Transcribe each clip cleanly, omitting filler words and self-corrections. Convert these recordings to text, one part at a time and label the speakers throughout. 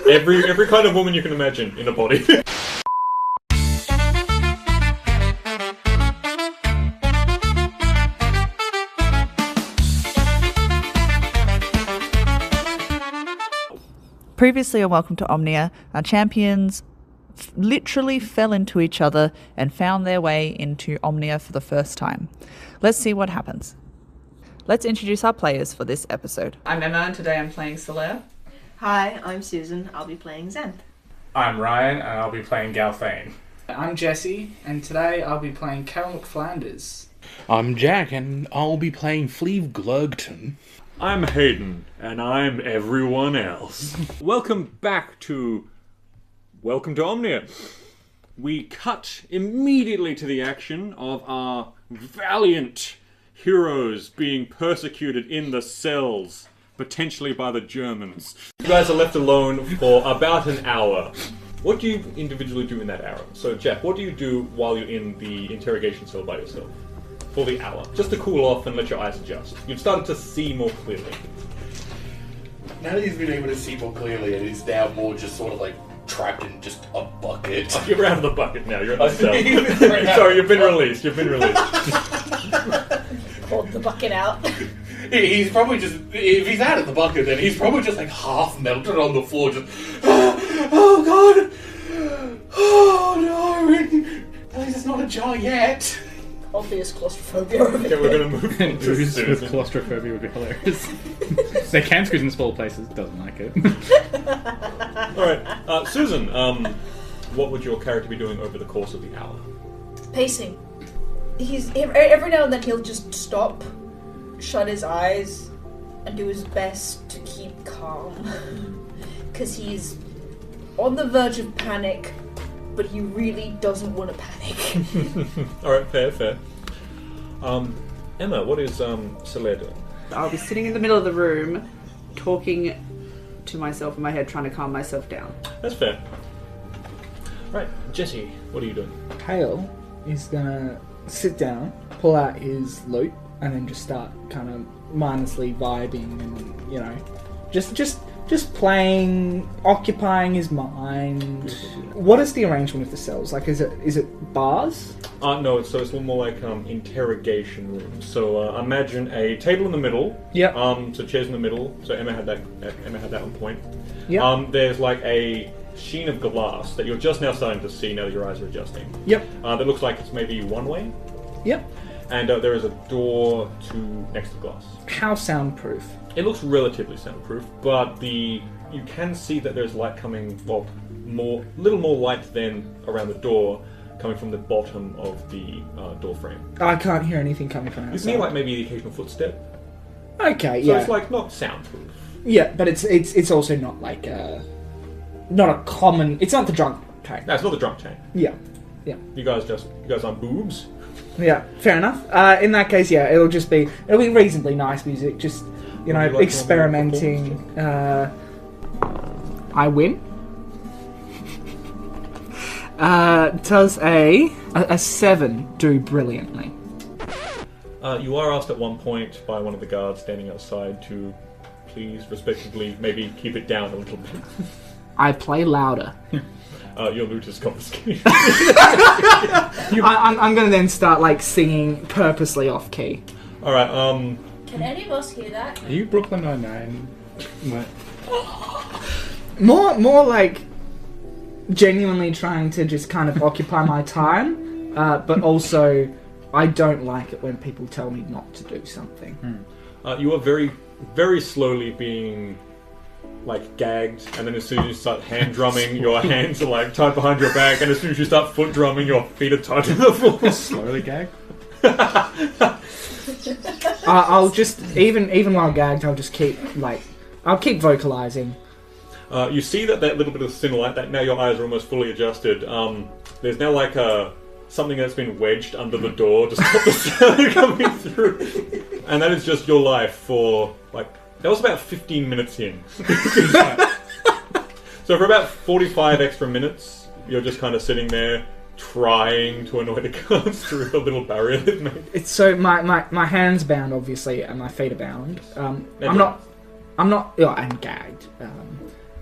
Speaker 1: Every kind of woman you can imagine in a body.
Speaker 2: Previously on Welcome to Omnia, our champions literally fell into each other and found their way into Omnia for the first time. Let's see what happens. Let's introduce our players for this episode. I'm Emma and today I'm playing Solaire.
Speaker 3: Hi, I'm Susan. I'll be playing Xanth.
Speaker 4: I'm Ryan and I'll be playing Galfane.
Speaker 5: I'm Jesse and today I'll be playing Carol McFlanders.
Speaker 6: I'm Jack and I'll be playing Fleeve Glurgton.
Speaker 1: I'm Hayden, and I'm everyone else. Welcome back to Welcome to Omnia. We cut immediately to the action of our valiant heroes being persecuted in the cells, potentially by the Germans. You guys are left alone for about an hour. What do you individually do in that hour? So, Jack, what do you do while you're in the interrogation cell by yourself? For the hour, just to cool off and let your eyes adjust. You've started to see more clearly.
Speaker 6: Now that he's been able to see more clearly, and he's now more just sort of like trapped in just a bucket.
Speaker 1: You're out of the bucket now. You're in the cell. Sorry, you've been released. You've been released.
Speaker 3: Pulled the bucket out.
Speaker 6: He's probably just, if he's out of the bucket, then he's probably just like half melted on the floor, just, oh god, oh no, at least it's not a jar yet.
Speaker 3: Obvious claustrophobia over
Speaker 1: Okay, we're going to move on to
Speaker 4: Ooze with
Speaker 1: Susan.
Speaker 4: claustrophobia would be hilarious. They can squeeze in small places, doesn't like it.
Speaker 1: Alright, Susan, what would your character be doing over the course of the hour?
Speaker 3: Pacing. He's every now and then he'll just stop, shut his eyes, and do his best to keep calm. Because he's on the verge of panic, but he really doesn't want to panic.
Speaker 1: Alright, fair. Emma, what is Solaire doing?
Speaker 2: I'll be sitting in the middle of the room, talking to myself in my head, trying to calm myself down.
Speaker 1: That's fair. Right, Jesse, what are you doing?
Speaker 5: Hale is gonna sit down, pull out his lute, and then just start kind of mindlessly vibing and, you know, just playing, occupying his mind. What is the arrangement of the cells? Like, is it bars?
Speaker 1: No, it's a little more like interrogation rooms. So imagine a table in the middle.
Speaker 5: Yep.
Speaker 1: So chairs in the middle. So Emma had that. Emma had that on point.
Speaker 5: Yep.
Speaker 1: There's like a sheen of glass that you're just now starting to see now that your eyes are adjusting.
Speaker 5: Yep.
Speaker 1: That looks like it's maybe one way.
Speaker 5: Yep.
Speaker 1: And there is a door to next to glass.
Speaker 5: How soundproof?
Speaker 1: It looks relatively soundproof, but you can see that there's light coming. Well, little more light than around the door, coming from the bottom of the door frame.
Speaker 5: I can't hear anything coming from
Speaker 1: You
Speaker 5: outside.
Speaker 1: can hear like maybe the occasional footstep.
Speaker 5: Okay,
Speaker 1: So
Speaker 5: yeah.
Speaker 1: it's like not soundproof.
Speaker 5: Yeah, but it's also not like not a common. It's not the drunk tank.
Speaker 1: No, it's not the drunk tank.
Speaker 5: Yeah.
Speaker 1: You guys aren't boobs.
Speaker 5: Yeah, fair enough. In that case, yeah, it'll be reasonably nice music. Just
Speaker 1: Would you like to
Speaker 5: experimenting. I win. Does a 7 do brilliantly?
Speaker 1: You are asked at one point by one of the guards standing outside to please respectfully maybe keep it down a little bit.
Speaker 5: I play louder.
Speaker 1: Your loot is confiscated.
Speaker 5: I'm going to then start like singing purposely off key.
Speaker 1: All right.
Speaker 3: Can any of us hear that?
Speaker 4: Are you Brooklyn Nine-Nine?
Speaker 5: More like genuinely trying to just kind of occupy my time, but also I don't like it when people tell me not to do something.
Speaker 1: You are very, very slowly being like gagged, and then as soon as you start hand drumming, your hands are like tied behind your back, and as soon as you start foot drumming, your feet are tied to the floor.
Speaker 4: Slowly gag?
Speaker 5: I'll just even while gagged, I'll just keep vocalizing.
Speaker 1: You see that little bit of thin light, that now your eyes are almost fully adjusted. There's now like something that's been wedged under the door to stop the sound coming through, and that is just your life for like. That was about 15 minutes in. So for about 45 extra minutes, you're just kind of sitting there, trying to annoy the guards through the little barrier they've made.
Speaker 5: It's so my hands bound, obviously, and my feet are bound. I'm not. Yeah, I'm gagged.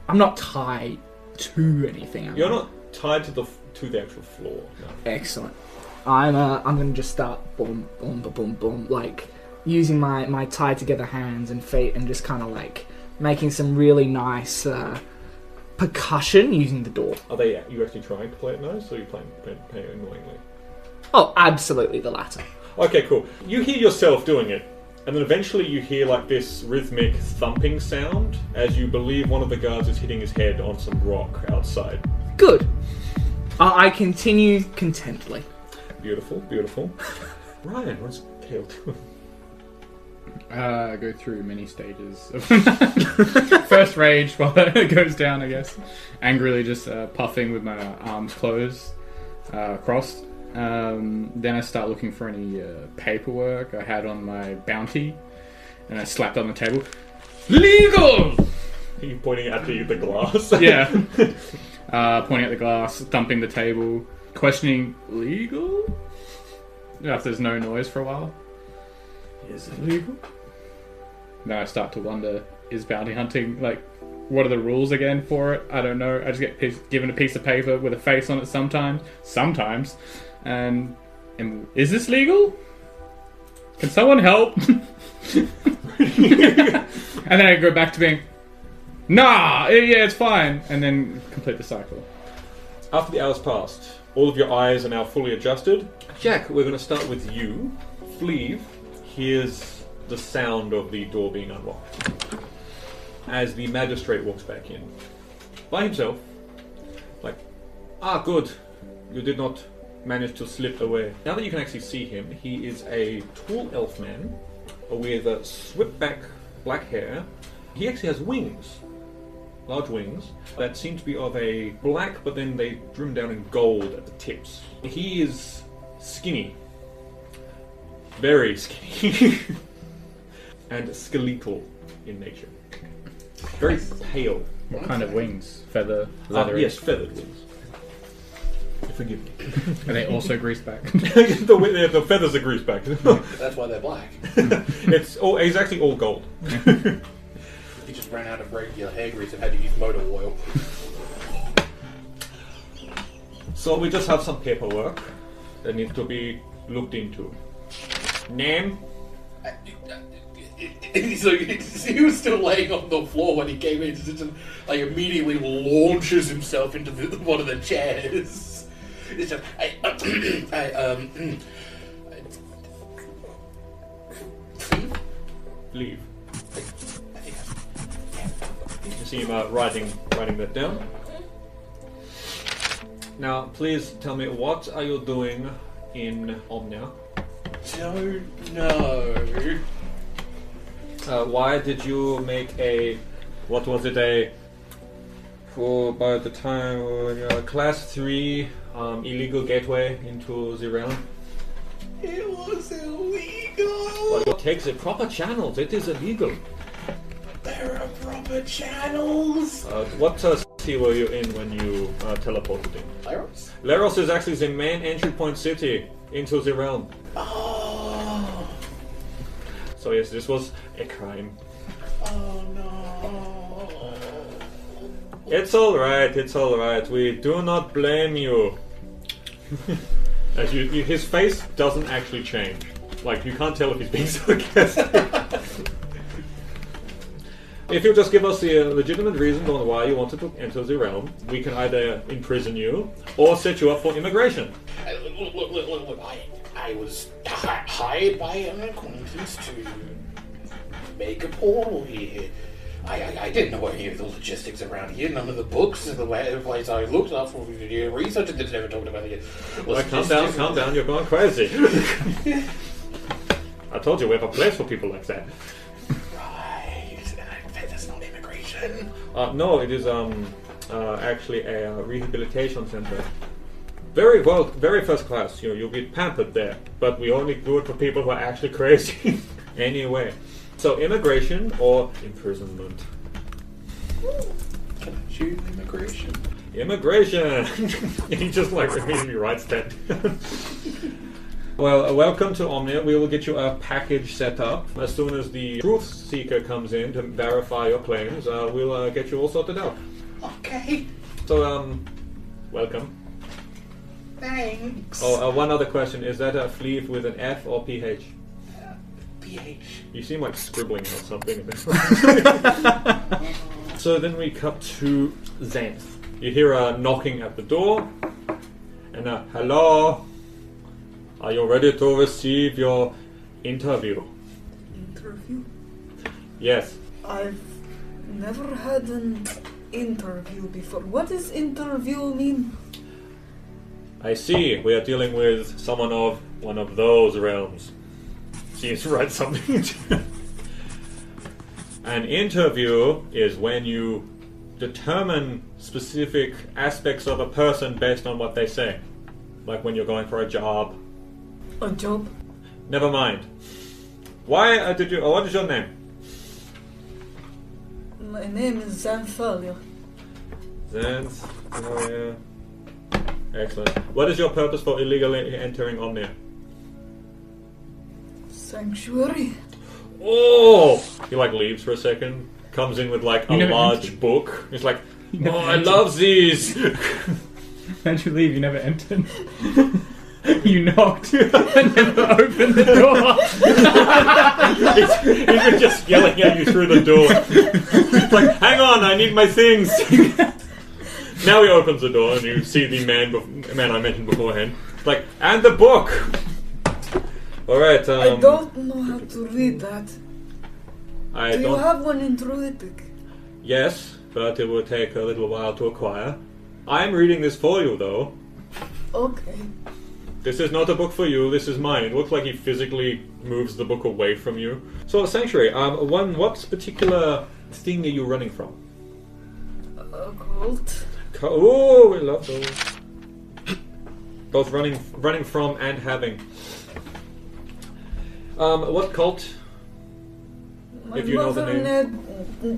Speaker 5: I'm not tied to anything.
Speaker 1: You're not tied to the actual floor. No.
Speaker 5: Excellent. I'm gonna just start boom, boom, boom, boom, boom, like using my tied together hands and feet and just kind of like making some really nice percussion using the door.
Speaker 1: Are they? You actually trying to play it nice, or are you playing annoyingly?
Speaker 5: Oh, absolutely the latter.
Speaker 1: Okay, cool. You hear yourself doing it, and then eventually you hear like this rhythmic thumping sound as you believe one of the guards is hitting his head on some rock outside.
Speaker 5: Good. I continue contently.
Speaker 1: Beautiful, beautiful. Ryan, what's Kale doing?
Speaker 4: I go through many stages of first rage while it goes down, I guess. Angrily just puffing with my arms closed, crossed. Then I start looking for any paperwork I had on my bounty, and I slapped on the table. Legal!
Speaker 1: Are you pointing at the glass?
Speaker 4: Yeah. Pointing at the glass, thumping the table, questioning, legal? Yeah, if there's no noise for a while. Is it legal? Then I start to wonder, is bounty hunting, like, what are the rules again for it? I don't know. I just get given a piece of paper with a face on it sometimes. And is this legal? Can someone help? And then I go back to being, nah, yeah, it's fine. And then complete the cycle.
Speaker 1: After the hours passed, all of your eyes are now fully adjusted. Jack, we're going to start with you. Fleeve hears the sound of the door being unlocked as the magistrate walks back in. By himself. Like, good. You did not manage to slip away. Now that you can actually see him, he is a tall elf man with swept back black hair. He actually has wings. Large wings that seem to be of a black, but then they trim down in gold at the tips. He is skinny. Very skinny. And skeletal in nature. Very pale.
Speaker 4: What kind of wings? Feather? Leather?
Speaker 1: Yes, feathered wings. Forgive me.
Speaker 4: Are they also greased back?
Speaker 1: the feathers are greased back.
Speaker 6: That's why they're black.
Speaker 1: It's actually all gold.
Speaker 6: He just ran out of regular hair grease and had to use motor oil.
Speaker 1: So we just have some paperwork that needs to be looked into. Name?
Speaker 6: So he was still laying on the floor when he came in. Just immediately launches himself into one of the chairs. It's just,
Speaker 1: Leave. You see him writing that down. Now, please tell me, what are you doing in Omnia?
Speaker 6: Don't know.
Speaker 1: Why did you make by the time, class 3 illegal gateway into the realm?
Speaker 6: It was illegal.
Speaker 1: Well, it takes the proper channels, it is illegal.
Speaker 6: There are proper channels.
Speaker 1: What city were you in when you teleported in?
Speaker 6: Laros?
Speaker 1: Laros is actually the main entry point city into the realm.
Speaker 6: Oh.
Speaker 1: So yes, this was a crime.
Speaker 6: Oh no.
Speaker 1: It's alright. We do not blame you. As his face doesn't actually change. Like, you can't tell if he's being sarcastic. If you just give us the legitimate reasons on why you wanted to enter the realm, we can either imprison you or set you up for immigration.
Speaker 6: Look, I was hired by an acquaintance to make a portal here. I didn't know any of the logistics around here. None of the books in the place I looked up for research and never talked about it.
Speaker 1: Calm down, you're going crazy. I told you we have a place for people like that.
Speaker 6: Right, and I bet that's not immigration.
Speaker 1: No, it is actually a rehabilitation center. Very first class. You'll be pampered there, but we only do it for people who are actually crazy. Anyway. So, immigration or imprisonment?
Speaker 6: Can I choose immigration?
Speaker 1: Immigration! He just immediately writes that. Well, welcome to Omnia. We will get you a package set up. As soon as the truth seeker comes in to verify your claims, we'll get you all sorted out.
Speaker 6: okay?
Speaker 1: So, welcome.
Speaker 6: Thanks.
Speaker 1: Oh, one other question. Is that a Fleeve with an F or PH?
Speaker 6: PH.
Speaker 1: You seem like scribbling or something. So then we cut to Xanth. You hear a knocking at the door. And hello? Are you ready to receive your interview?
Speaker 7: Interview?
Speaker 1: Yes.
Speaker 7: I've never had an interview before. What does interview mean?
Speaker 1: I see. We are dealing with someone of one of those realms. Seems to write something. An interview is when you determine specific aspects of a person based on what they say. Like when you're going for a job.
Speaker 7: A job?
Speaker 1: Never mind. Why did you... what is your name?
Speaker 7: My name is Xanthalia.
Speaker 1: Xanth. Oh, yeah. Excellent. What is your purpose for illegally entering Omnia?
Speaker 7: Sanctuary?
Speaker 1: Oh! He like leaves for a second, comes in with like a
Speaker 4: You never
Speaker 1: large
Speaker 4: entered.
Speaker 1: book. He's like,
Speaker 4: You never
Speaker 1: oh, I
Speaker 4: entered.
Speaker 1: love these!
Speaker 4: How'd you leave? You never entered. You knocked and never opened the door.
Speaker 1: He's been just yelling at you through the door. It's like, hang on, I need my things! Now he opens the door and you see the man I mentioned beforehand. It's like, and the book! Alright,
Speaker 7: I don't know how to read that.
Speaker 1: I
Speaker 7: Do you
Speaker 1: don't...
Speaker 7: have one in Druidic?
Speaker 1: Yes, but it will take a little while to acquire. I'm reading this for you, though.
Speaker 7: Okay.
Speaker 1: This is not a book for you, this is mine. It looks like he physically moves the book away from you. So, Sanctuary, what particular thing are you running from?
Speaker 7: A cult?
Speaker 1: Oh, we love those. Both running from and having. What cult?
Speaker 7: My
Speaker 1: If you know the
Speaker 7: mother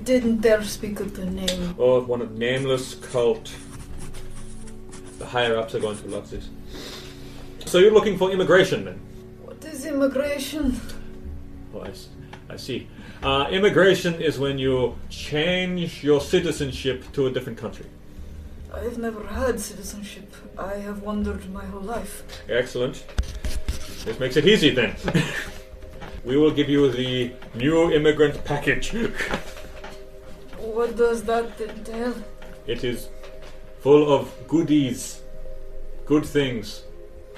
Speaker 7: didn't dare speak of the name.
Speaker 1: Or one of nameless cult. The higher ups are going to love this. So you're looking for immigration then?
Speaker 7: What is immigration?
Speaker 1: Oh, I see. Immigration is when you change your citizenship to a different country.
Speaker 7: I've never had citizenship. I have wandered my whole life.
Speaker 1: Excellent. This makes it easy then. We will give you the new immigrant package.
Speaker 7: What does that entail?
Speaker 1: It is full of goodies. Good things.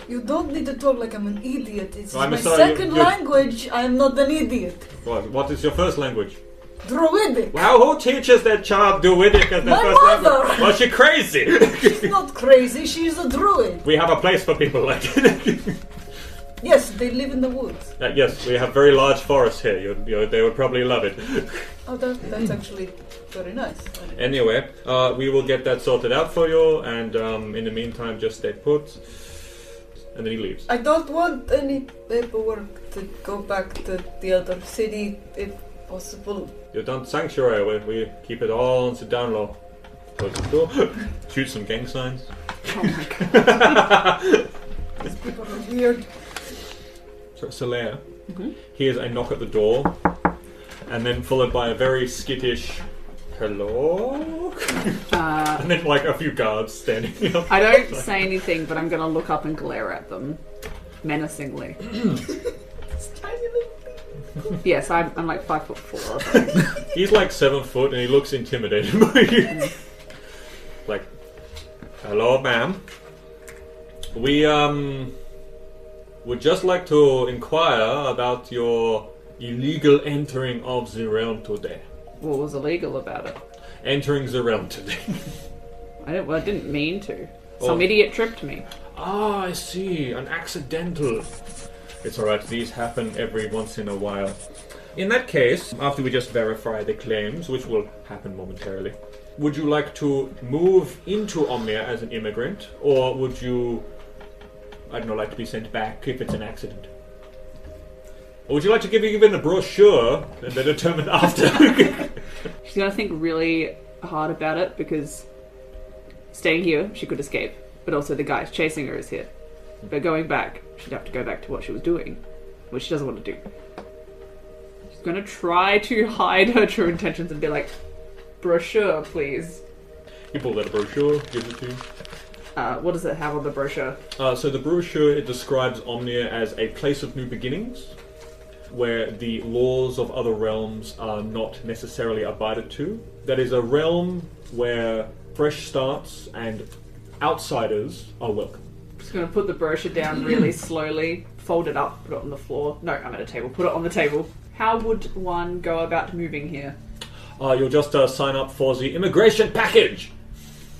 Speaker 7: You don't need to talk like I'm an idiot. It's
Speaker 1: I'm
Speaker 7: my
Speaker 1: sorry,
Speaker 7: second
Speaker 1: you're-
Speaker 7: language. I'm not an idiot.
Speaker 1: What is your first language?
Speaker 7: Druidic.
Speaker 1: Wow, who teaches that child Druidic as their
Speaker 7: My
Speaker 1: first
Speaker 7: mother!
Speaker 1: language? Was she crazy?
Speaker 7: She's not crazy. She's a druid.
Speaker 1: We have a place for people like that.
Speaker 7: Yes, they live in the woods.
Speaker 1: Yes, we have very large forests here. They would probably love it.
Speaker 7: Oh, that's actually very nice.
Speaker 1: Anyway, we will get that sorted out for you, and in the meantime, just stay put. And then he leaves.
Speaker 7: I don't want any paperwork to go back to the other city, if possible.
Speaker 1: You've done Sanctuary, where we keep it all on the down low. Close the door. Shoot some gang signs.
Speaker 2: Oh my god.
Speaker 7: These people are weird.
Speaker 1: So, Solaire hears a knock at the door, and then followed by a very skittish hello, and then like a few guards standing up.
Speaker 2: I don't say anything, but I'm going to look up and glare at them menacingly.
Speaker 7: It's tiny little thing.
Speaker 2: Yes, I'm like 5'4" or something.
Speaker 1: He's like 7 foot, and he looks intimidated by you. Like, hello, ma'am. We would just like to inquire about your illegal entering of the realm today.
Speaker 2: What was illegal about it?
Speaker 1: Entering the realm today.
Speaker 2: I didn't mean to.
Speaker 1: Oh.
Speaker 2: Some idiot tripped me.
Speaker 1: Ah, I see. An accidental. It's alright, these happen every once in a while. In that case, after we just verify the claims, which will happen momentarily, would you like to move into Omnia as an immigrant, or would you, I don't know, like to be sent back if it's an accident? Or would you like to give given a brochure and then determine after?
Speaker 2: She's going to think really hard about it because staying here, she could escape. But also the guy chasing her is here. But going back, she'd have to go back to what she was doing, which she doesn't want to do. She's going to try to hide her true intentions and be like, brochure, please.
Speaker 1: He pulls out a brochure, gives it to you.
Speaker 2: What does it have on the brochure?
Speaker 1: So the brochure, it describes Omnia as a place of new beginnings, where the laws of other realms are not necessarily abided to. That is a realm where fresh starts and outsiders are welcome.
Speaker 2: Just going to put the brochure down really slowly, fold it up, put it on the floor. No, I'm at a table. Put it on the table. How would one go about moving here?
Speaker 1: You'll just sign up for the immigration package.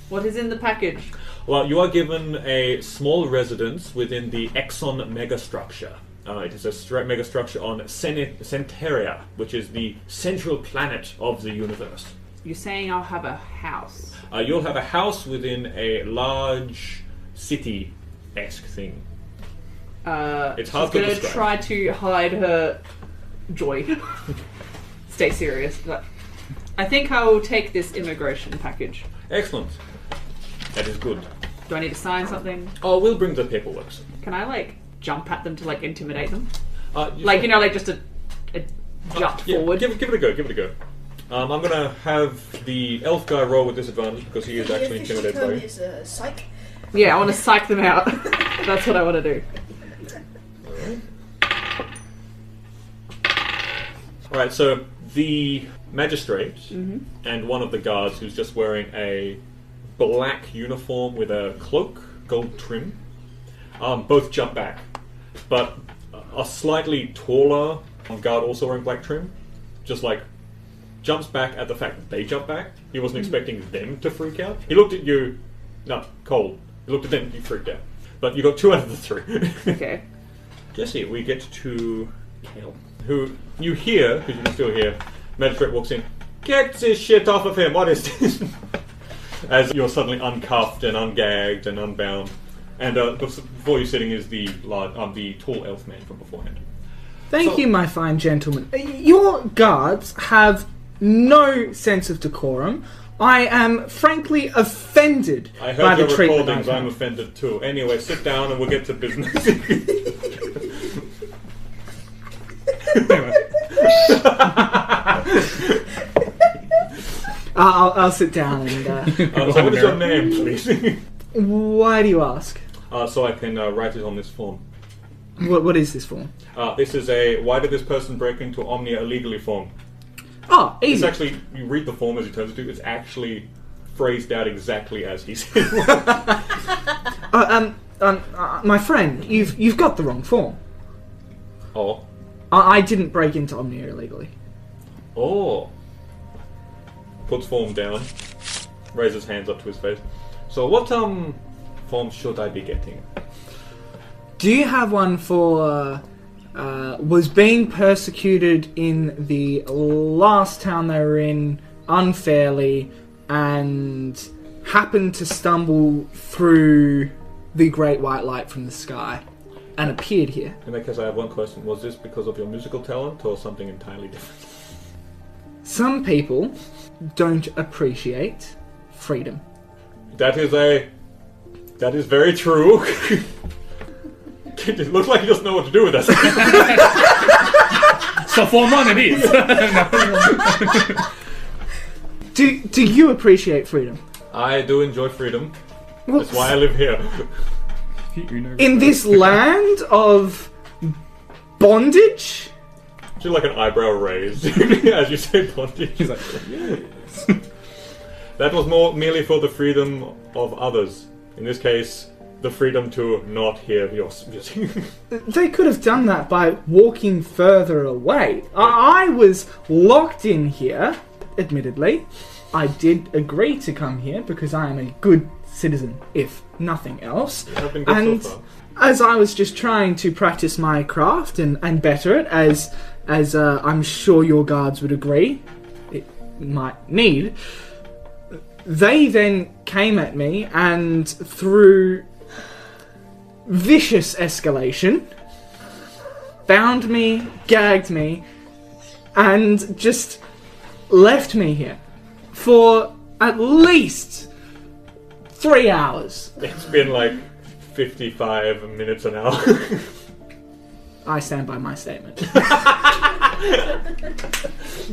Speaker 2: What is in the package?
Speaker 1: Well, you are given a small residence within the Exxon megastructure. It is a megastructure on Centauria, which is the central planet of the universe.
Speaker 2: You're saying I'll have a house?
Speaker 1: You'll have a house within a large city-esque thing. It's hard to describe.
Speaker 2: She's going to try to hide her joy. Stay serious. But I think I will take this immigration package.
Speaker 1: Excellent. That is good.
Speaker 2: Do I need to sign something?
Speaker 1: Oh, we'll bring the paperwork.
Speaker 2: Can I, jump at them to, intimidate them?
Speaker 1: You
Speaker 2: just a jump forward?
Speaker 1: Give it a go, I'm going to have the elf guy roll with disadvantage because he is actually intimidated by you.
Speaker 3: Is psych.
Speaker 2: Yeah, I want to psych them out. That's what I want to do.
Speaker 1: Alright, so the magistrate and one of the guards who's just wearing a black uniform with a cloak, gold trim, both jump back. But a slightly taller guard also wearing black trim, just jumps back at the fact that they jump back. He wasn't expecting them to freak out. He looked at you, no, Cole. He looked at them, you freaked out. But you got 2 out of the 3.
Speaker 2: Okay.
Speaker 1: Jesse, we get to Kale, who you hear, because you can still hear, magistrate walks in, get this shit off of him, what is this? As you're suddenly uncuffed and ungagged and unbound. And before you sitting is the tall elf man from beforehand.
Speaker 5: Thank you, my fine gentlemen. Your guards have no sense of decorum. I am frankly offended
Speaker 1: I
Speaker 5: by
Speaker 1: heard
Speaker 5: the
Speaker 1: your
Speaker 5: treatment
Speaker 1: recordings,
Speaker 5: I've
Speaker 1: I'm
Speaker 5: had.
Speaker 1: offended too. Anyway, sit down and we'll get to business.
Speaker 5: I'll sit down and...
Speaker 1: So what is your name, please?
Speaker 5: Why do you ask?
Speaker 1: So I can write it on this form.
Speaker 5: What is this for?
Speaker 1: This is a why did this person break into Omnia illegally form.
Speaker 5: Oh,
Speaker 1: It's
Speaker 5: easy.
Speaker 1: actually, you read the form as he turns it to, it's actually phrased out exactly as he said.
Speaker 5: My friend, you've got the wrong form.
Speaker 1: Oh.
Speaker 5: I didn't break into Omnia illegally.
Speaker 1: Oh. Puts form down, raises hands up to his face. So what form should I be getting?
Speaker 5: Do you have one for was being persecuted in the last town they were in unfairly and happened to stumble through the great white light from the sky and appeared here?
Speaker 1: In that case, I have one question. Was this because of your musical talent or something entirely different?
Speaker 5: Some people don't appreciate freedom.
Speaker 1: That is very true. It looks like he doesn't know what to do with us.
Speaker 4: So Form 1 it is.
Speaker 5: Do you appreciate freedom?
Speaker 1: I do enjoy freedom.
Speaker 5: Well,
Speaker 1: That's why I live here.
Speaker 5: in this land of bondage?
Speaker 1: Do like an eyebrow raised as you say bondage.
Speaker 4: He's like, yes.
Speaker 1: That was merely for the freedom of others. In this case, the freedom to not hear your music.
Speaker 5: They could have done that by walking further away. I was locked in here, admittedly. I did agree to come here because I am a good citizen, if nothing else.
Speaker 1: I've been good
Speaker 5: And
Speaker 1: so far.
Speaker 5: as I was just trying to practice my craft and better it, as I'm sure your guards would agree it might need, they then came at me and through vicious escalation bound me, gagged me, and just left me here for at least 3 hours.
Speaker 1: It's been like 55 minutes an hour.
Speaker 5: I stand by my statement.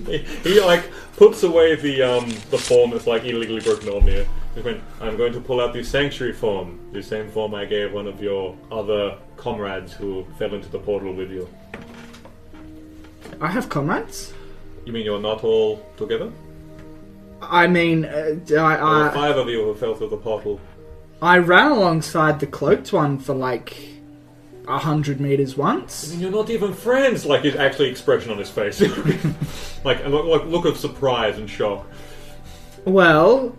Speaker 1: He like puts away the form that's like illegally broken Omnia, He went, I'm going to pull out the sanctuary form. The same form I gave one of your other comrades who fell into the portal with you.
Speaker 5: I have comrades?
Speaker 1: You mean you're not all together?
Speaker 5: I mean,
Speaker 1: There were 5 of you who fell through the portal.
Speaker 5: I ran alongside the cloaked one for like 100 meters once.
Speaker 1: I mean, you're not even friends! Like, his actually expression on his face. like a look of surprise and shock.
Speaker 5: Well,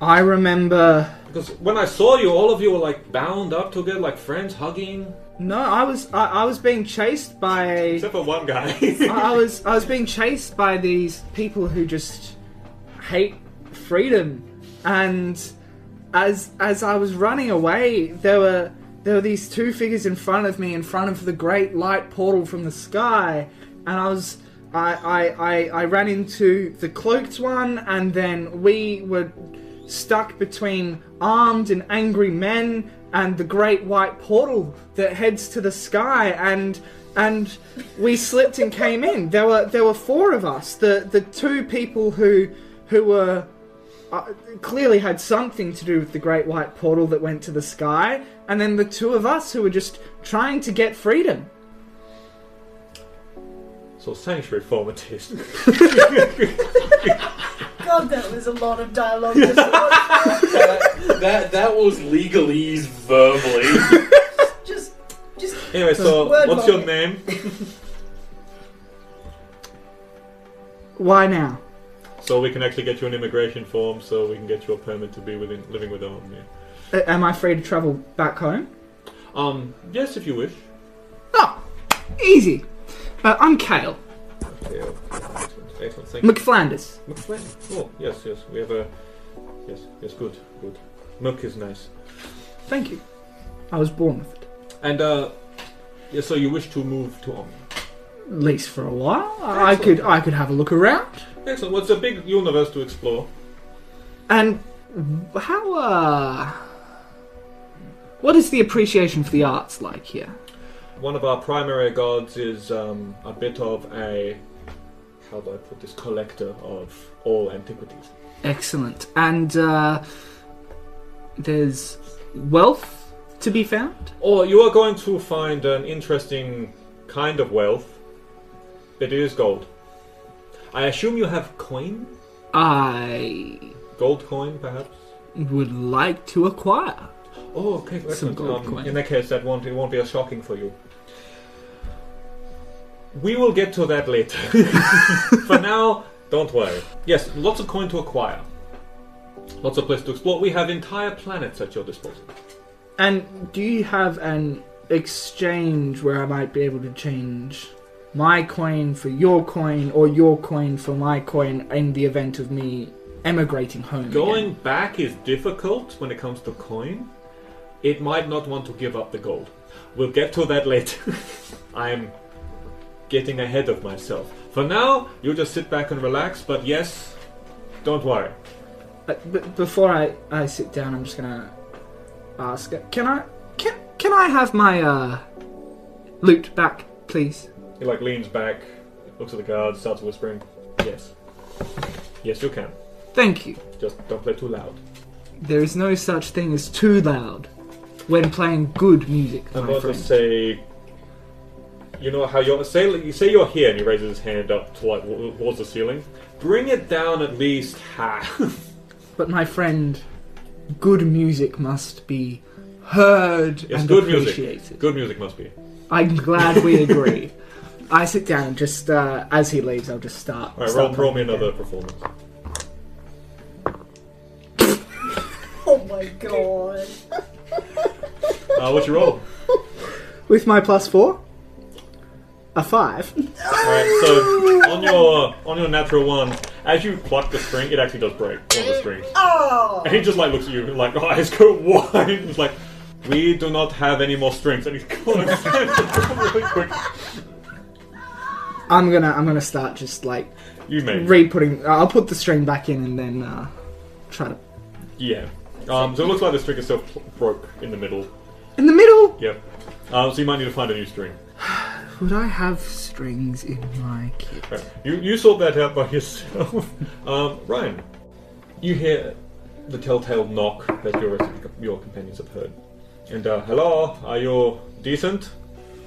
Speaker 5: I remember...
Speaker 1: Because when I saw you, all of you were like bound up together, like friends hugging.
Speaker 5: No, I was being chased by...
Speaker 1: Except for one guy.
Speaker 5: I was being chased by these people who just hate freedom, and as I was running away, there were these 2 figures in front of me, in front of the great light portal from the sky, and I ran into the cloaked one, and then we were stuck between armed and angry men and the great white portal that heads to the sky, and we slipped and came in. There were 4 of us. The 2 people who were clearly had something to do with the great white portal that went to the sky, and then the 2 of us who were just trying to get freedom.
Speaker 1: So sanctuary form it is.
Speaker 3: God, that was a lot of dialogue.
Speaker 6: That was legalese verbally.
Speaker 3: just
Speaker 1: Anyway, so
Speaker 3: Word
Speaker 1: what's your
Speaker 3: vomit.
Speaker 1: name?
Speaker 5: Why now?
Speaker 1: So we can actually get you an immigration form, so we can get you a permit to be living with Omnia.
Speaker 5: Am I free to travel back home?
Speaker 1: Yes, if you wish.
Speaker 5: Oh, easy. I'm Kale.
Speaker 1: Okay, excellent. Thank you.
Speaker 5: McFlanders.
Speaker 1: McFlynn. Oh, yes. We have a... Yes, good. Milk is nice.
Speaker 5: Thank you. I was born with it.
Speaker 1: And, yeah, so you wish to move to Omnia?
Speaker 5: At least for a while. I could have a look around.
Speaker 1: Excellent. Well, it's a big universe to explore.
Speaker 5: And how, what is the appreciation for the arts like here?
Speaker 1: One of our primary gods is a bit of a... How do I put this? Collector of all antiquities.
Speaker 5: Excellent. And, there's wealth to be found?
Speaker 1: Or you are going to find an interesting kind of wealth. It is gold. I assume you have coin?
Speaker 5: I
Speaker 1: Gold coin, perhaps?
Speaker 5: would like to acquire.
Speaker 1: Oh, okay.
Speaker 5: Some
Speaker 1: Excellent.
Speaker 5: gold coin.
Speaker 1: In that case, it won't be as shocking for you. We will get to that later. For now, don't worry. Yes, lots of coin to acquire. Lots of places to explore. We have entire planets at your disposal.
Speaker 5: And do you have an exchange where I might be able to change my coin for your coin, or your coin for my coin, in the event of me emigrating home
Speaker 1: Going
Speaker 5: again?
Speaker 1: back is difficult when it comes to coin. It might not want to give up the gold. We'll get to that later. I'm getting ahead of myself. For now, you just sit back and relax, but yes, don't worry.
Speaker 5: But before I sit down, I'm just gonna ask, can I have my loot back, please?
Speaker 1: He leans back, looks at the guard, starts whispering, yes. Yes, you can.
Speaker 5: Thank you.
Speaker 1: Just don't play too loud.
Speaker 5: There is no such thing as too loud when playing good music,
Speaker 1: I'm
Speaker 5: my
Speaker 1: about
Speaker 5: friend.
Speaker 1: to say, you know how you say you're here, and he raises his hand up to towards the ceiling. Bring it down at least half.
Speaker 5: But my friend, good music must be heard
Speaker 1: Yes,
Speaker 5: and
Speaker 1: good
Speaker 5: appreciated.
Speaker 1: music. Good music must be.
Speaker 5: I'm glad we agree. I sit down and just, as he leaves, I'll just start.
Speaker 1: Alright,
Speaker 5: start
Speaker 1: roll me
Speaker 5: playing
Speaker 1: another
Speaker 5: again.
Speaker 1: performance.
Speaker 3: Oh my god.
Speaker 1: What you roll?
Speaker 5: With my +4, a 5.
Speaker 1: Alright, so on your natural one, as you pluck the string, it actually does break one of the strings.
Speaker 3: Oh!
Speaker 1: And he just looks at you like eyes go wide. He's like, we do not have any more strings, and he's going really quick.
Speaker 5: I'm gonna start just
Speaker 1: You may.
Speaker 5: re-putting. I'll put the string back in and then try to.
Speaker 1: Yeah. So it looks like the string itself broke in the middle.
Speaker 5: In the middle.
Speaker 1: Yep. So you might need to find a new string.
Speaker 5: Would I have strings in my kit?
Speaker 1: Right. You sort that out by yourself. Ryan, you hear the telltale knock that your companions have heard. And hello, are you decent?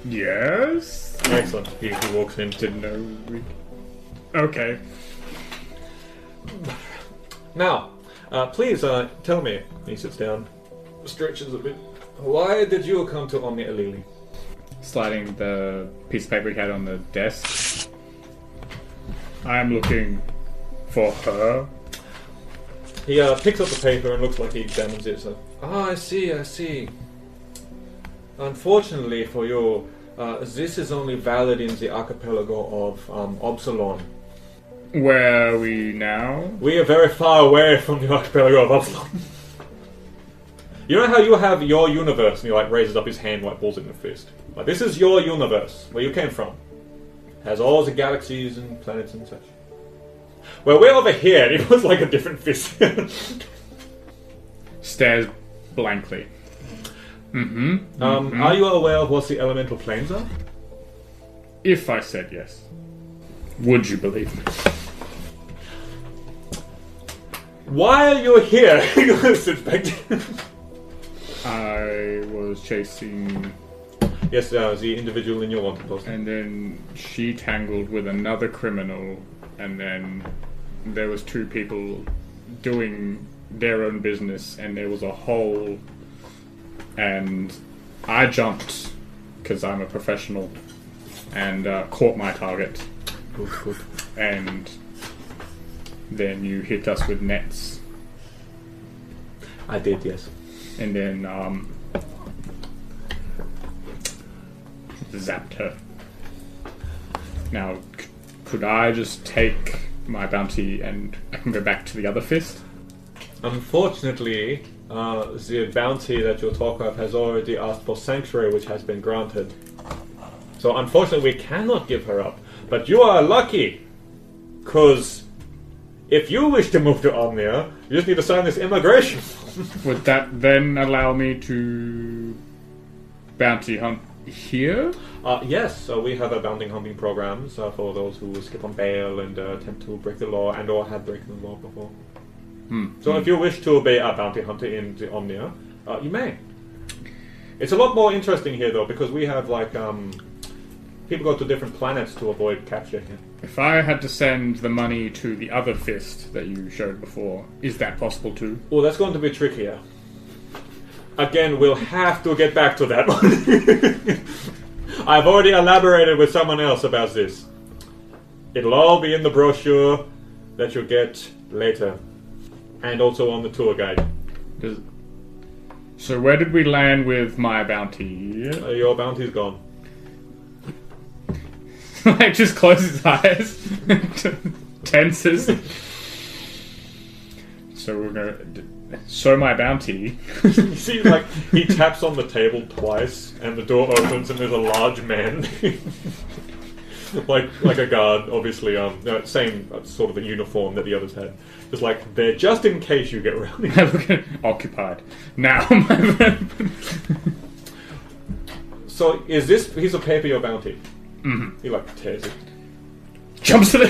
Speaker 4: Yes.
Speaker 1: Excellent. He walks in.
Speaker 4: Didn't know. Okay.
Speaker 1: Now, please tell me. He sits down, stretches a bit. Why did you come to Omnia illegally?
Speaker 4: Sliding the piece of paper he had on the desk. I'm looking for her.
Speaker 1: He picks up the paper and looks like he examines it. So, I see. Unfortunately for you, this is only valid in the archipelago of Obsalon.
Speaker 4: Where are we now?
Speaker 1: We are very far away from the archipelago of Obsalon. You know how you have your universe, and he like raises up his hand, like pulls it in a fist. Like this is your universe, where you came from. Has all the galaxies and planets and such. Well, we're over here, and he puts like a different fist.
Speaker 4: Stares blankly.
Speaker 1: Are you aware of what the elemental planes are?
Speaker 4: If I said yes, would you believe me?
Speaker 1: Why are you here? He sits back down.
Speaker 4: I was chasing...
Speaker 1: Yes, the individual in your wanted post.
Speaker 4: And then she tangled with another criminal, and then there was two people doing their own business, and there was a hole, and I jumped, because I'm a professional, and caught my target.
Speaker 1: Good.
Speaker 4: And then you hit us with nets.
Speaker 1: I did, yes.
Speaker 4: And then zapped her. Now, could I just take my bounty and I can go back to the other fist?
Speaker 1: Unfortunately, the bounty that you talk of has already asked for sanctuary, which has been granted. So unfortunately we cannot give her up. But you are lucky, because if you wish to move to Omnia, you just need to sign this immigration.
Speaker 4: Would that then allow me to bounty hunt here?
Speaker 1: Yes, so we have a bounty hunting programs for those who escape on bail and attempt to break the law and or have broken the law before. So if you wish to be a bounty hunter in the Omnia, you may. It's a lot more interesting here though, because we have like people go to different planets to avoid capture here.
Speaker 4: If I had to send the money to the other fist that you showed before, is that possible too?
Speaker 1: Well, that's going to be trickier. Again, we'll have to get back to that one. I've already elaborated with someone else about this. It'll all be in the brochure that you'll get later. And also on the tour guide.
Speaker 4: So where did we land with my bounty?
Speaker 1: Your bounty's gone.
Speaker 4: Like, just closes his eyes. Tenses. So we're gonna... So my bounty...
Speaker 1: You see, like, he taps on the table twice, and the door opens, and there's a large man. like a guard, obviously, same sort of a uniform that the others had. Just like, there, just in case you get around.
Speaker 4: Occupied. Now, my friend.
Speaker 1: So, is this piece of paper your bounty?
Speaker 4: Mm-hmm.
Speaker 1: He, like, tears it.
Speaker 4: Jumps to the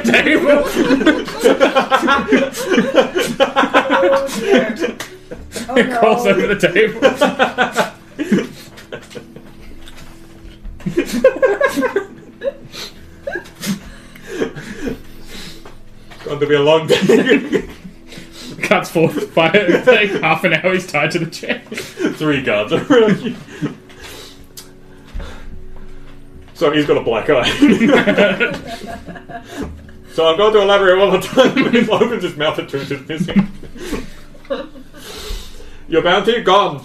Speaker 4: table.
Speaker 3: Oh dear. Oh
Speaker 4: It
Speaker 3: no.
Speaker 4: crawls over the table.
Speaker 1: It's going to be a long day.
Speaker 4: Cuts forth by like half an hour. He's tied to the chair.
Speaker 1: 3 guards around you. So he's got a black eye. So I'm going to elaborate one more time. He opens his mouth and turns his missing. Your bounty gone.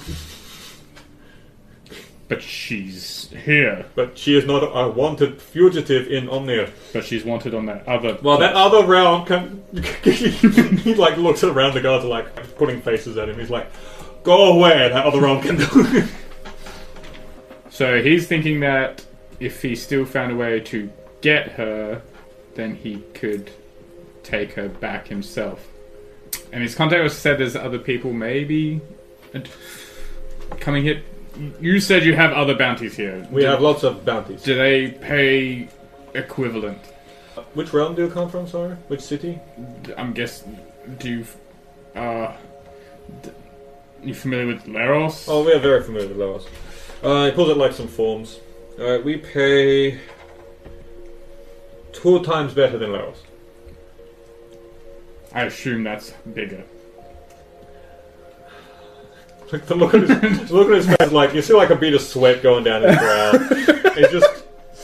Speaker 4: But she's here.
Speaker 1: But she is not a wanted fugitive in Omnia.
Speaker 4: But she's wanted on that other...
Speaker 1: Well, that other realm can... He like looks around, the guards are like putting faces at him. He's like, go away, that other realm can do it.
Speaker 4: So he's thinking that if he still found a way to get her, then he could take her back himself. And his contact was said there's other people maybe coming here. You said you have other bounties here.
Speaker 1: We have lots of bounties.
Speaker 4: Do they pay equivalent?
Speaker 1: Which realm do you come from, sorry? Which city?
Speaker 4: I'm guessing... Do you... You familiar with Leros?
Speaker 1: Oh, we are very familiar with Leros. He pulls out like some forms. Alright, we pay 2 times better than Leros.
Speaker 4: I assume that's bigger.
Speaker 1: Like the look at his face, like you see like a bead of sweat going down his brow.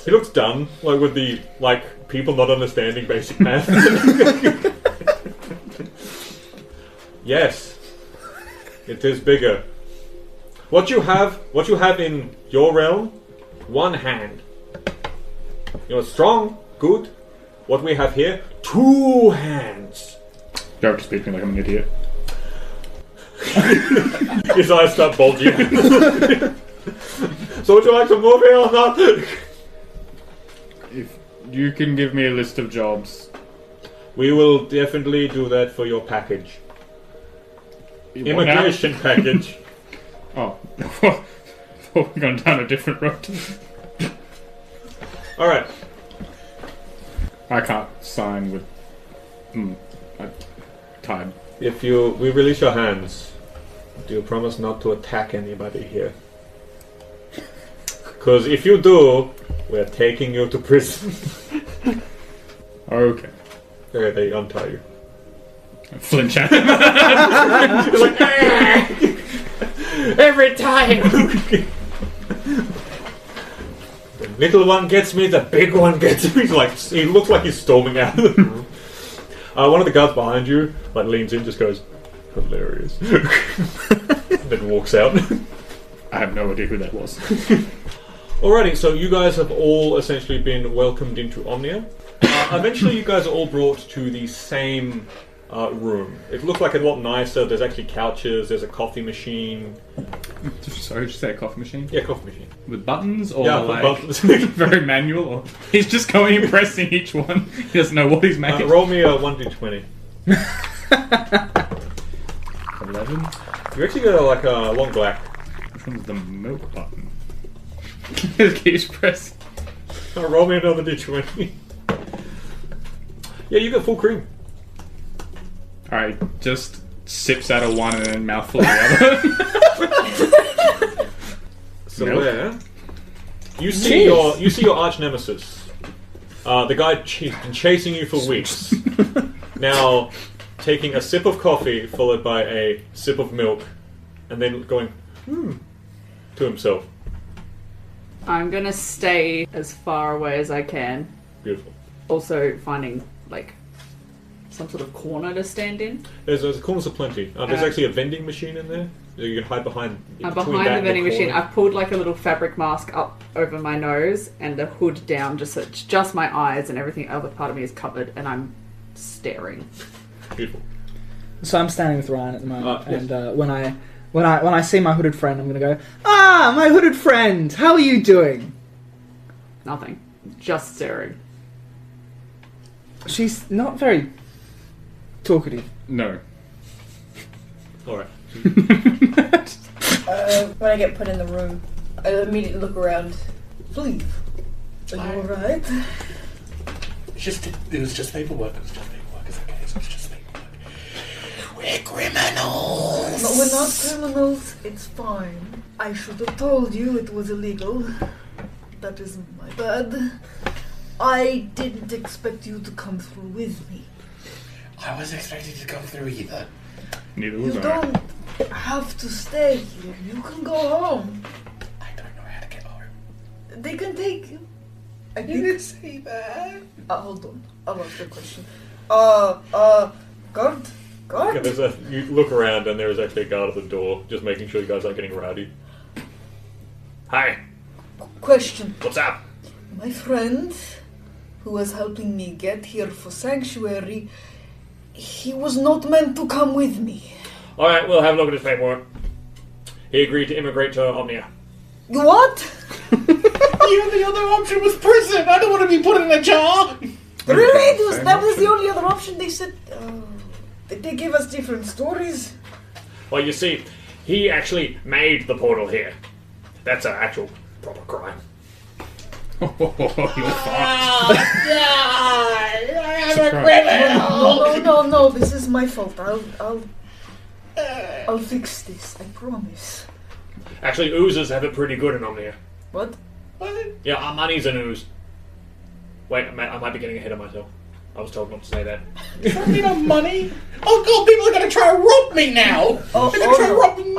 Speaker 1: He looks done, like with the people not understanding basic math. Yes, it is bigger. What you have in your realm, 1 hand. You're strong, good. What we have here, 2 hands.
Speaker 4: Don't speak to me like I'm an idiot.
Speaker 1: His eyes start bulging. So would you like some more beer or not?
Speaker 4: If you can give me a list of jobs.
Speaker 1: We will definitely do that for your package. Immigration package.
Speaker 4: Oh. Thought we've gone down a different road.
Speaker 1: Alright.
Speaker 4: I can't sign with... time.
Speaker 1: If we release your hands, do you promise not to attack anybody here? Because if you do, we're taking you to prison.
Speaker 4: Okay.
Speaker 1: Okay, they untie you.
Speaker 4: Flinch at him.
Speaker 1: It's like, every time! The little one gets me, the big one gets me. He looks like he's storming out of the room. One of the guards behind you leans in, just goes, hilarious. Then walks out.
Speaker 4: I have no idea who that was.
Speaker 1: Alrighty, so you guys have all essentially been welcomed into Omnia. Eventually you guys are all brought to the same room. It looks like a lot nicer. There's actually couches, there's a coffee machine.
Speaker 4: Sorry, did you say a coffee machine?
Speaker 1: Yeah, coffee machine.
Speaker 4: With buttons? Or
Speaker 1: Yeah, with buttons.
Speaker 4: very manual? Or he's just going and pressing each one. He doesn't know what he's making.
Speaker 1: Roll me a 1d20.
Speaker 4: 11.
Speaker 1: You actually got a long black.
Speaker 4: Which one's the milk button? It keeps pressing.
Speaker 1: Roll me another d20. Yeah, you got full cream.
Speaker 4: Alright, just sips out of one and then mouthful of the other.
Speaker 1: So
Speaker 4: Milk?
Speaker 1: where you see your arch nemesis, the guy he's been chasing you for weeks. Now taking a sip of coffee followed by a sip of milk, and then going to himself.
Speaker 2: I'm gonna stay as far away as I can.
Speaker 1: Beautiful.
Speaker 2: Also finding some sort of corner to stand in.
Speaker 1: There's corners aplenty. There's actually a vending machine in there. You can hide behind.
Speaker 2: I'm behind the vending machine. I've pulled a little fabric mask up over my nose and the hood down, just so it's just my eyes, and everything other part of me is covered, and I'm staring.
Speaker 1: Beautiful.
Speaker 5: So I'm standing with Ryan at the moment,
Speaker 1: Yes.
Speaker 5: and when I see my hooded friend, I'm gonna go, my hooded friend, how are you doing?
Speaker 2: Nothing. Just staring.
Speaker 5: She's not very talkative.
Speaker 4: No.
Speaker 1: All right.
Speaker 3: When I get put in the room, I immediately look around. Please, are you alright?
Speaker 6: It was just paperwork. It's okay. It's just paperwork. We're criminals.
Speaker 7: No, we're not criminals. It's fine. I should have told you it was illegal. That is my bad. I didn't expect you to come through with me.
Speaker 6: I wasn't expecting to come through either.
Speaker 4: Neither
Speaker 7: You
Speaker 4: was I.
Speaker 7: don't have to stay here. You can go home.
Speaker 6: I don't know how to get home.
Speaker 7: They can take you. I
Speaker 6: You
Speaker 7: think.
Speaker 6: didn't say that.
Speaker 7: Hold on. I'll ask the question. Guard?
Speaker 1: Yeah, you look around and there is actually a guard at the door, just making sure you guys aren't getting rowdy. Hi.
Speaker 7: Question.
Speaker 1: What's up?
Speaker 7: My friend, who was helping me get here for sanctuary, he was not meant to come with me.
Speaker 1: All right, we'll have a look at his paperwork. He agreed to immigrate to Omnia.
Speaker 7: What?
Speaker 6: The other option was prison. I don't want to be put in a jar.
Speaker 7: Really? That was the only other option. They said. They gave us different stories.
Speaker 1: Well, you see, he actually made the portal here. That's an actual proper crime.
Speaker 4: You're fucked.
Speaker 6: I'm a criminal.
Speaker 7: No. This is my fault. I'll I'll fix this, I promise.
Speaker 1: Actually, oozes have it pretty good in Omnia.
Speaker 7: What?
Speaker 6: What?
Speaker 1: Yeah, our money's an ooze. Wait, I might be getting ahead of myself. I was told not to say that.
Speaker 6: Does that mean I'm money? Oh god, people are gonna try to rob me now! They're gonna try to rob me!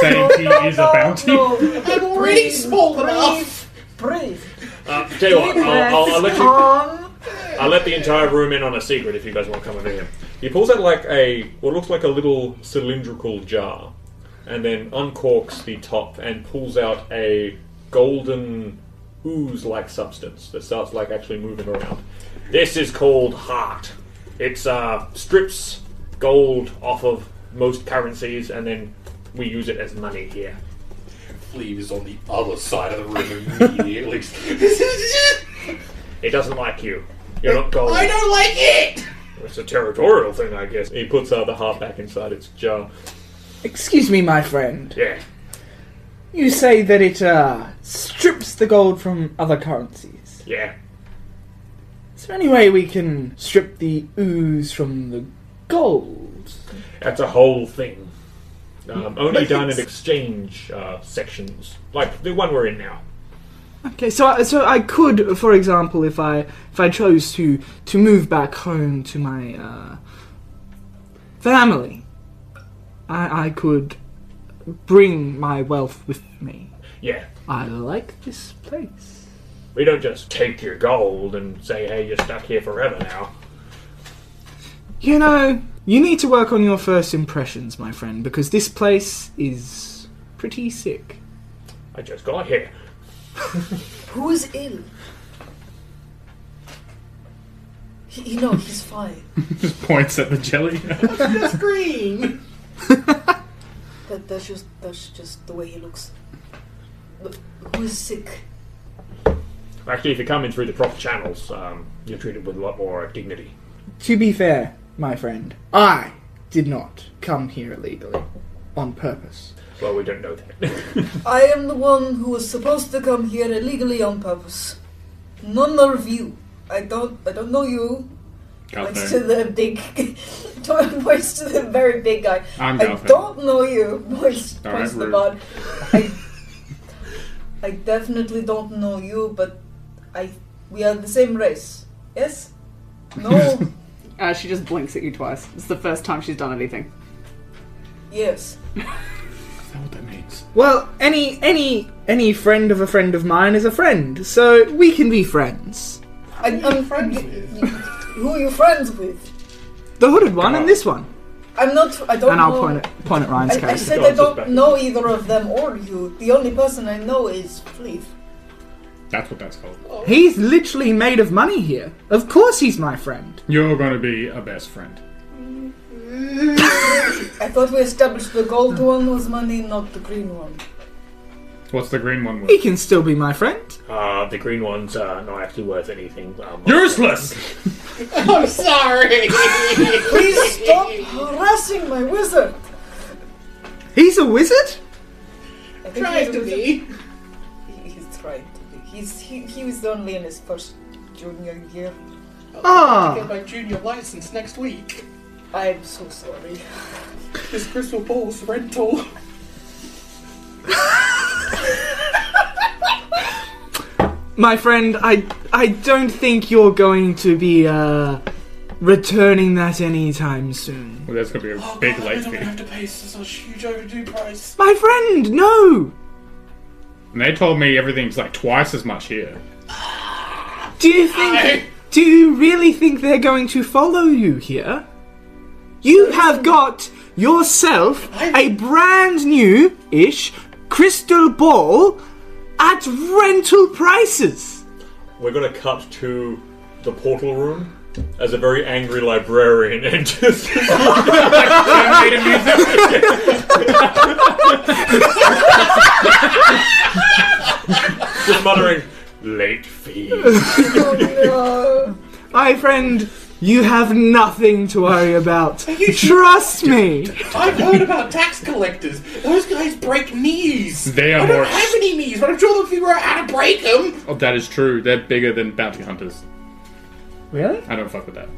Speaker 4: Saying he is a bounty.
Speaker 6: I'm already small enough!
Speaker 7: Breathe.
Speaker 1: Tell you what, I'll let you...
Speaker 7: Calm.
Speaker 1: I'll let the entire room in on a secret if you guys want to come over here. He pulls out like what looks like a little cylindrical jar, and then uncorks the top and pulls out a golden ooze-like substance that starts like actually moving around. This is called heart. It strips gold off of most currencies, and then we use it as money here.
Speaker 6: Fleeve is on the other side of the room immediately.
Speaker 1: It doesn't like you. You're not gold.
Speaker 6: I don't like it!
Speaker 1: It's a territorial thing, I guess. He puts the heart back inside its jar.
Speaker 5: Excuse me, my friend.
Speaker 1: Yeah.
Speaker 5: You say that it strips the gold from other currencies.
Speaker 1: Yeah.
Speaker 5: Is there any way we can strip the ooze from the gold?
Speaker 1: That's a whole thing. Only
Speaker 5: But
Speaker 1: done in
Speaker 5: it's-
Speaker 1: exchange sections, like the one we're in now.
Speaker 5: Okay, so I could, for example, if I chose to move back home to my family, I could bring my wealth with me.
Speaker 1: Yeah.
Speaker 5: I like this place.
Speaker 1: We don't just take your gold and say, hey, you're stuck here forever now.
Speaker 5: You know, you need to work on your first impressions, my friend, because this place is pretty sick.
Speaker 1: I just got here.
Speaker 7: Who is ill? He's fine.
Speaker 4: Just points at the jelly.
Speaker 6: It's green!
Speaker 7: That's just the way he looks. Look, who is sick?
Speaker 1: Actually, if you come in through the proper channels, you're treated with a lot more dignity.
Speaker 5: To be fair, my friend, I did not come here illegally, on purpose.
Speaker 1: Well, we don't know that.
Speaker 7: I am the one who was supposed to come here illegally on purpose. None of you. I don't know you. Points to the big. Points to the very big guy.
Speaker 4: I'm
Speaker 7: I
Speaker 4: Galfin.
Speaker 7: don't know you. Points
Speaker 4: Alright,
Speaker 7: to the
Speaker 4: rude.
Speaker 7: bod. I definitely don't know you, but we are the same race. Yes? No.
Speaker 2: She just blinks at you twice. It's the first time she's done anything.
Speaker 7: Yes.
Speaker 4: I don't know what that means.
Speaker 5: Well, any friend of mine is a friend, so we can be friends.
Speaker 7: I'm
Speaker 6: friends with?
Speaker 7: Who are you friends with?
Speaker 5: The hooded one and this one.
Speaker 7: I'm not. I don't
Speaker 5: And
Speaker 7: know.
Speaker 5: I'll point at Ryan's
Speaker 7: I
Speaker 5: character.
Speaker 7: said
Speaker 1: Go
Speaker 7: I
Speaker 1: on, just back
Speaker 7: don't know either of them or you. The only person I know is Fleef.
Speaker 4: That's what that's called.
Speaker 5: He's literally made of money here. Of course he's my friend.
Speaker 4: You're going to be a best friend.
Speaker 7: I thought we established the gold one was money, not the green one.
Speaker 4: What's the green one
Speaker 5: He
Speaker 4: with?
Speaker 5: can still be my friend.
Speaker 1: The green ones are not actually worth anything.
Speaker 4: Useless!
Speaker 6: I'm sorry!
Speaker 7: Please stop harassing my wizard.
Speaker 5: He's a wizard?
Speaker 7: I think
Speaker 6: Tries
Speaker 7: he's a
Speaker 6: to
Speaker 7: wizard.
Speaker 6: be.
Speaker 7: He's trying to be. He was only in his first junior year.
Speaker 5: Ah.
Speaker 6: I'll get my junior license next week.
Speaker 7: I'm so sorry.
Speaker 6: This crystal ball's rental.
Speaker 5: My friend, I don't think you're going to be returning that anytime soon.
Speaker 4: Well, that's going to be a
Speaker 6: Oh
Speaker 4: big
Speaker 6: god,
Speaker 4: late
Speaker 6: I don't
Speaker 4: fee.
Speaker 6: have to pay such a huge overdue price.
Speaker 5: My friend, no!
Speaker 4: And they told me everything's like twice as much here.
Speaker 5: Do you really think they're going to follow you here? You have got yourself a brand new-ish crystal ball at rental prices.
Speaker 1: We're going to cut to the portal room as a very angry librarian enters.
Speaker 4: Animated music.
Speaker 1: Just muttering, late fees.
Speaker 7: Oh
Speaker 5: My friend, you have nothing to worry about. Trust me.
Speaker 6: I've heard about tax collectors. Those guys break knees.
Speaker 4: They are
Speaker 6: I don't
Speaker 4: more-
Speaker 6: have any knees, but I'm sure they'll figure out how to break them.
Speaker 4: Oh, that is true. They're bigger than bounty hunters.
Speaker 5: Really?
Speaker 4: I don't fuck with that.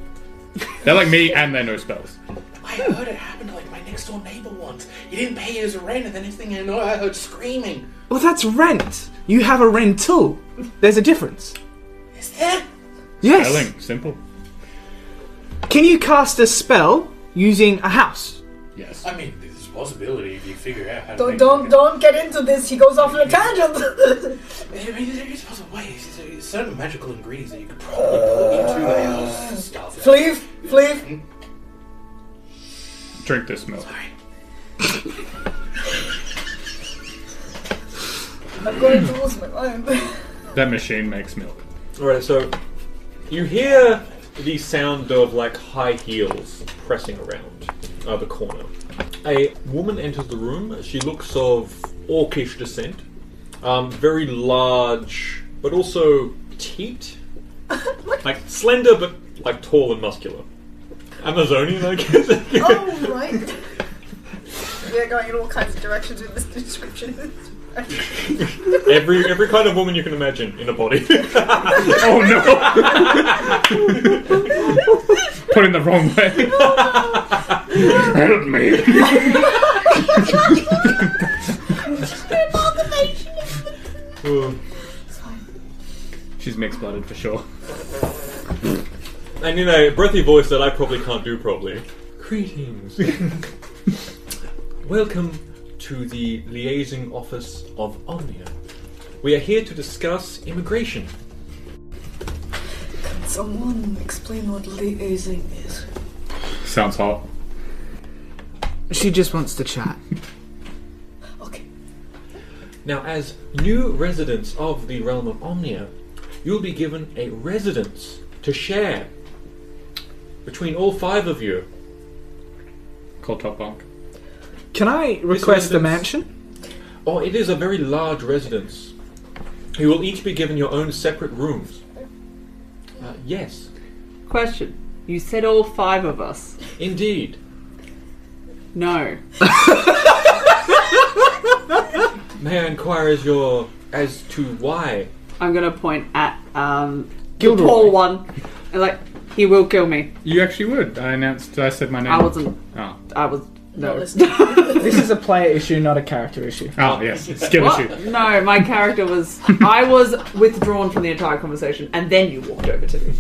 Speaker 4: They're like me and they know spells.
Speaker 6: I heard it happened to like my next door neighbour once. He didn't pay his rent, and the next thing I know, I heard screaming.
Speaker 5: Well, that's rent. You have a rental. There's a difference.
Speaker 6: Is there?
Speaker 5: Yes.
Speaker 4: Spelling, simple.
Speaker 5: Can you cast a spell using a house?
Speaker 4: Yes.
Speaker 6: I mean, there's a possibility if you figure out how to
Speaker 7: Don't get into this. He goes off on a tangent.
Speaker 6: I mean, there is possible ways. There's certain magical ingredients that you could probably put into a house stuff.
Speaker 7: Fleeve.
Speaker 4: Drink this milk.
Speaker 6: Sorry.
Speaker 7: I'm going to lose my mind.
Speaker 4: That machine makes milk.
Speaker 1: Alright, so you hear the sound of like high heels pressing around the corner. A woman enters the room. She looks of orcish descent, very large, but also petite, like slender but like tall and muscular. Amazonian, I guess.
Speaker 7: Oh, right. We are going in all kinds of directions with this description.
Speaker 1: every kind of woman you can imagine in a body.
Speaker 4: Oh no! Put in the wrong way. Help me! She's mixed blooded for sure.
Speaker 1: And in a breathy voice that I probably can't do properly. Greetings. Welcome to the liaising office of Omnia. We are here to discuss immigration.
Speaker 7: Can someone explain what liaising is?
Speaker 4: Sounds hot.
Speaker 5: She just wants to chat.
Speaker 7: Okay.
Speaker 1: Now, as new residents of the realm of Omnia, you'll be given a residence to share between all 5 of you.
Speaker 4: Called top bunk.
Speaker 5: Can I request a mansion?
Speaker 1: Oh, it is a very large residence. You will each be given your own separate rooms. Yes,
Speaker 2: Question. You said all 5 of us.
Speaker 1: indeed.
Speaker 2: No.
Speaker 1: May I inquire as to why?
Speaker 2: I'm going to point at the
Speaker 5: Gilderoy.
Speaker 2: tall one. And like, he will kill me.
Speaker 4: You actually would. I said my name.
Speaker 2: I wasn't.
Speaker 4: Oh.
Speaker 2: I was.
Speaker 7: Not
Speaker 2: No.
Speaker 7: listening.
Speaker 5: This is a player issue, not a character issue.
Speaker 4: Oh, yes. Skill
Speaker 2: What?
Speaker 4: issue.
Speaker 2: No, my character was. I was withdrawn from the entire conversation, and then you walked over to me.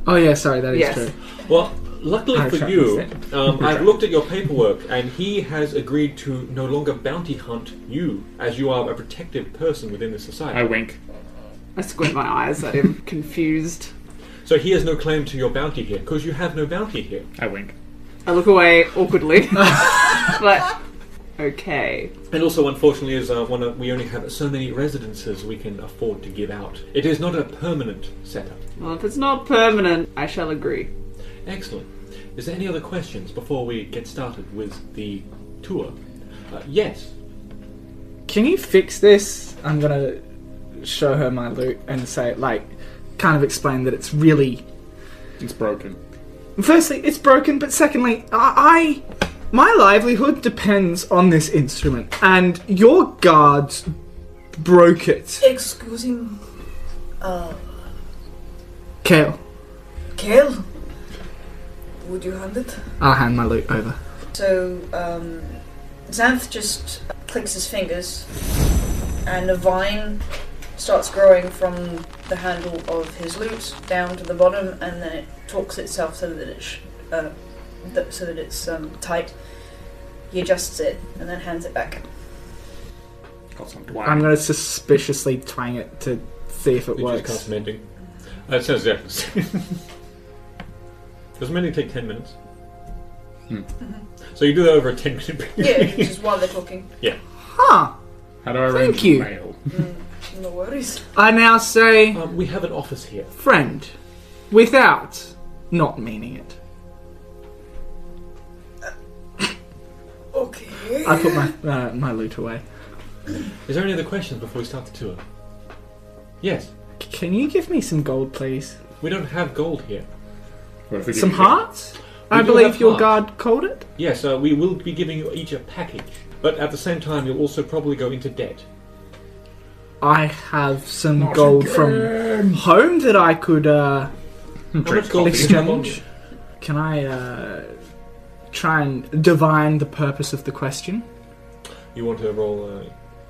Speaker 5: Oh yeah, sorry, that is
Speaker 2: Yes.
Speaker 5: true.
Speaker 1: Well, luckily
Speaker 5: I
Speaker 1: for
Speaker 5: tried
Speaker 1: you,
Speaker 5: instead.
Speaker 1: I've looked at your paperwork, and he has agreed to no longer bounty hunt you, as you are a protected person within the society.
Speaker 4: I wink.
Speaker 2: I squint my eyes at him, confused.
Speaker 1: So he has no claim to your bounty here, because you have no bounty here.
Speaker 4: I wink.
Speaker 2: I look away awkwardly. But, okay.
Speaker 1: And also, unfortunately, is we only have so many residences we can afford to give out. It is not a permanent setup.
Speaker 2: Well, if it's not permanent, I shall agree.
Speaker 1: Excellent. Is there any other questions before we get started with the tour? Yes.
Speaker 5: Can you fix this? I'm gonna show her my loot and say, like, kind of explain that it's really.
Speaker 4: It's broken.
Speaker 5: Firstly, it's broken, but secondly, my livelihood depends on this instrument, and your guards broke it.
Speaker 7: Excuse him.
Speaker 5: Kale,
Speaker 7: Kale? Would you hand it?
Speaker 5: I'll hand my loot over.
Speaker 3: So, Xanth just clicks his fingers, and a vine starts growing from the handle of his lute down to the bottom, and then it torques itself so that it's tight. He adjusts it and then hands it back.
Speaker 4: Got some
Speaker 5: I'm gonna suspiciously twang it to see if it
Speaker 1: Did you just
Speaker 5: works.
Speaker 1: cast mending? It sounds exactly the same. Does mending take 10 minutes? So you do that over a 10-minute period?
Speaker 3: Yeah, just while they're talking.
Speaker 1: Yeah.
Speaker 5: Huh.
Speaker 4: How do I arrange
Speaker 5: Thank you.
Speaker 4: mail?
Speaker 3: No worries.
Speaker 5: I now say,
Speaker 1: We have an office here.
Speaker 5: friend, without not meaning it.
Speaker 7: Okay.
Speaker 5: I put my loot away.
Speaker 1: Is there any other questions before we start the tour? Yes.
Speaker 5: Can you give me some gold, please?
Speaker 1: We don't have gold here.
Speaker 4: What if we give
Speaker 5: Some
Speaker 4: you-
Speaker 5: hearts?
Speaker 1: We
Speaker 5: I
Speaker 1: do
Speaker 5: believe
Speaker 1: have
Speaker 5: your
Speaker 1: hearts.
Speaker 5: guard called it.
Speaker 1: Yes, we will be giving you each a package. But at the same time, you'll also probably go into debt.
Speaker 5: I have some gold from home that I could
Speaker 1: How much gold do you have on you?
Speaker 5: exchange. Can try and divine the purpose of the question.
Speaker 1: You want to roll?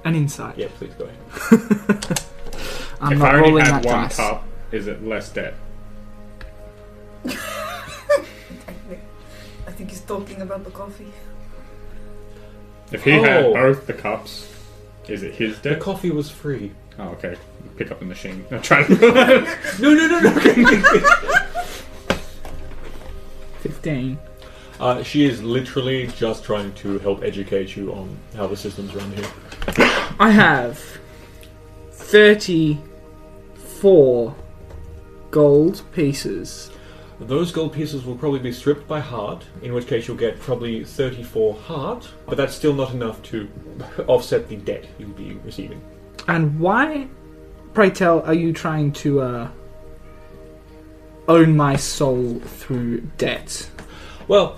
Speaker 5: An insight.
Speaker 1: Yeah, please go ahead.
Speaker 5: I'm
Speaker 4: if
Speaker 5: not
Speaker 4: I only
Speaker 5: rolling
Speaker 4: had
Speaker 5: that
Speaker 4: one
Speaker 5: dice.
Speaker 4: cup, is it less debt?
Speaker 7: I think he's talking about the coffee.
Speaker 4: If he had both the cups, is it his
Speaker 1: The
Speaker 4: debt?
Speaker 1: coffee was free.
Speaker 4: Oh, okay. Pick up the machine. I'm trying to...
Speaker 1: No.
Speaker 5: 15.
Speaker 1: She is literally just trying to help educate you on how the systems run here.
Speaker 5: I have 34 gold pieces.
Speaker 1: Those gold pieces will probably be stripped by heart, in which case you'll get probably 34 heart, but that's still not enough to offset the debt you'll be receiving.
Speaker 5: And why, pray tell, are you trying to own my soul through debt?
Speaker 1: Well,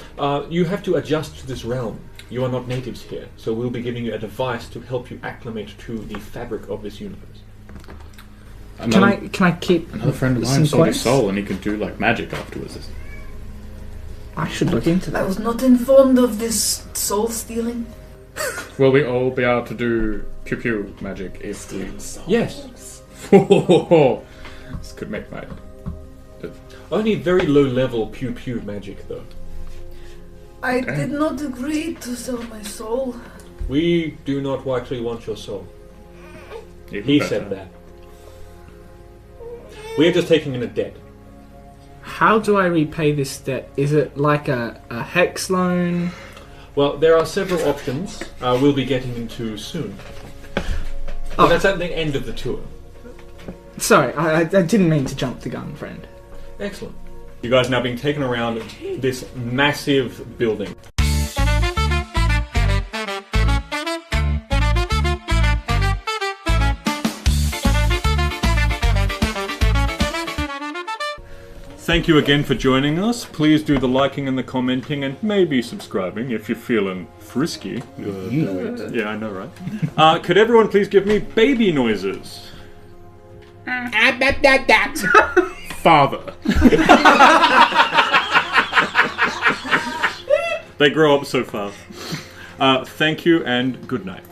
Speaker 1: you have to adjust to this realm. You are not natives here, so we'll be giving you a device to help you acclimate to the fabric of this universe.
Speaker 5: Can I keep
Speaker 4: Another friend of
Speaker 5: some
Speaker 4: mine sold his
Speaker 5: coins?
Speaker 4: soul and he could do like magic afterwards.
Speaker 5: I should look into
Speaker 7: I
Speaker 5: that.
Speaker 7: was not informed of this soul stealing.
Speaker 4: Will we all be able to do pew pew magic if we...
Speaker 1: Yes.
Speaker 4: This could make my...
Speaker 1: Only very low level pew pew magic, though.
Speaker 7: I
Speaker 4: Okay.
Speaker 7: did not agree to sell my soul.
Speaker 1: We do not actually want your soul.
Speaker 4: Even
Speaker 1: He
Speaker 4: better.
Speaker 1: said that. We are just taking in a debt.
Speaker 5: How do I repay this debt? Is it like a hex loan?
Speaker 1: Well, there are several options we'll be getting into soon. But
Speaker 5: Oh.
Speaker 1: that's at the end of the tour.
Speaker 5: Sorry, I didn't mean to jump the gun, friend.
Speaker 1: Excellent. You guys are now being taken around this massive building. Thank you again for joining us. Please do the liking and the commenting and maybe subscribing if you're feeling frisky. Yeah, I know, right? Could everyone please give me baby noises?
Speaker 4: Father.
Speaker 1: They grow up so fast. Thank you and good night.